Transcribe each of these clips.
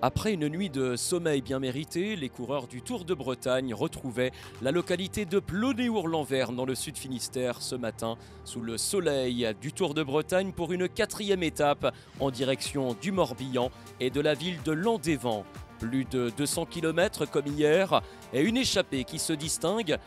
Après une nuit de sommeil bien méritée, les coureurs du Tour de Bretagne retrouvaient la localité de Plonnéour-l'Anvers dans le sud Finistère ce matin sous le soleil du Tour de Bretagne pour une 4e étape en direction du Morbihan et de la ville de Landévent. Plus de 200 km comme hier et une échappée qui se distingue,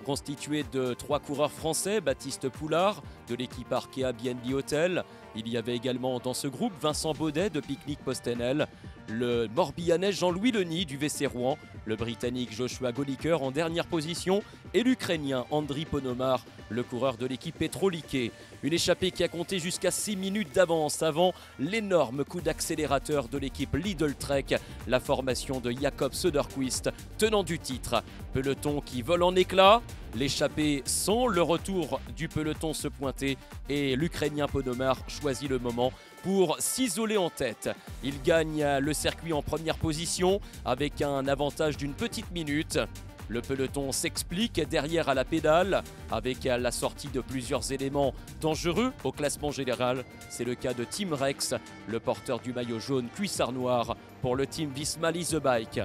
constituée de 3 coureurs français, Baptiste Poulard de l'équipe Arkea BNB Hotel. Il y avait également dans ce groupe Vincent Baudet de Picnic Postenel, le Morbihanais Jean-Louis Leny du VC Rouen, le Britannique Joshua Goliker en dernière position et l'Ukrainien Andriy Ponomar, le coureur de l'équipe Petrolique. Une échappée qui a compté jusqu'à 6 minutes d'avance avant l'énorme coup d'accélérateur de l'équipe Lidl Trek, la formation de Jakob Söderqvist, tenant du titre. Peloton qui vole en éclats, l'échappée sent le retour du peloton se pointer et l'Ukrainien Ponomar choisit le moment pour s'isoler en tête. Il gagne le circuit en première position avec un avantage d'une petite minute. Le peloton s'explique derrière à la pédale avec la sortie de plusieurs éléments dangereux au classement général. C'est le cas de Tim Rex, le porteur du maillot jaune cuissard noir pour le team Visma Lease the Bike.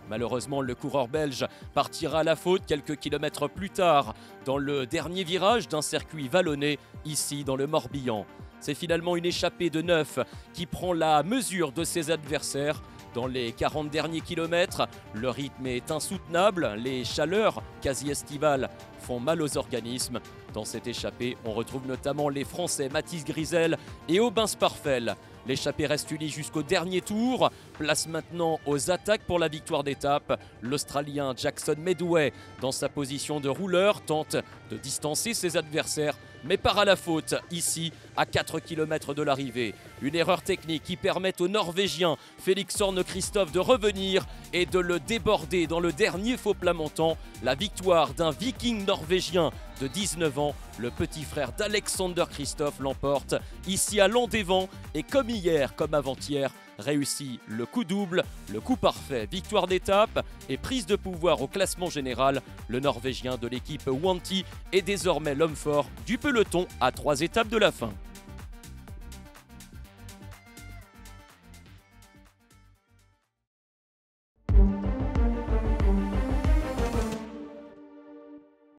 Malheureusement, le coureur belge partira à la faute quelques kilomètres plus tard dans le dernier virage d'un circuit vallonné ici dans le Morbihan. C'est finalement une échappée de 9 qui prend la mesure de ses adversaires. Dans les 40 derniers kilomètres, le rythme est insoutenable, les chaleurs quasi estivales font mal aux organismes. Dans cette échappée, on retrouve notamment les Français Mathis Grisel et Aubin Sparfel. L'échappée reste unie jusqu'au dernier tour. Place maintenant aux attaques pour la victoire d'étape. L'Australien Jackson Medway, dans sa position de rouleur, tente de distancer ses adversaires, mais part à la faute ici, à 4 km de l'arrivée. Une erreur technique qui permet au Norvégien Félix Horne Christophe de revenir et de le déborder dans le dernier faux plat montant. La victoire d'un viking norvégien de 19 ans, le petit frère d'Alexander Christophe, l'emporte ici à Landévent et comme hier, comme avant-hier, réussit le coup double, le coup parfait, victoire d'étape et prise de pouvoir au classement général. Le Norvégien de l'équipe Wanty est désormais l'homme fort du peloton à 3 étapes de la fin.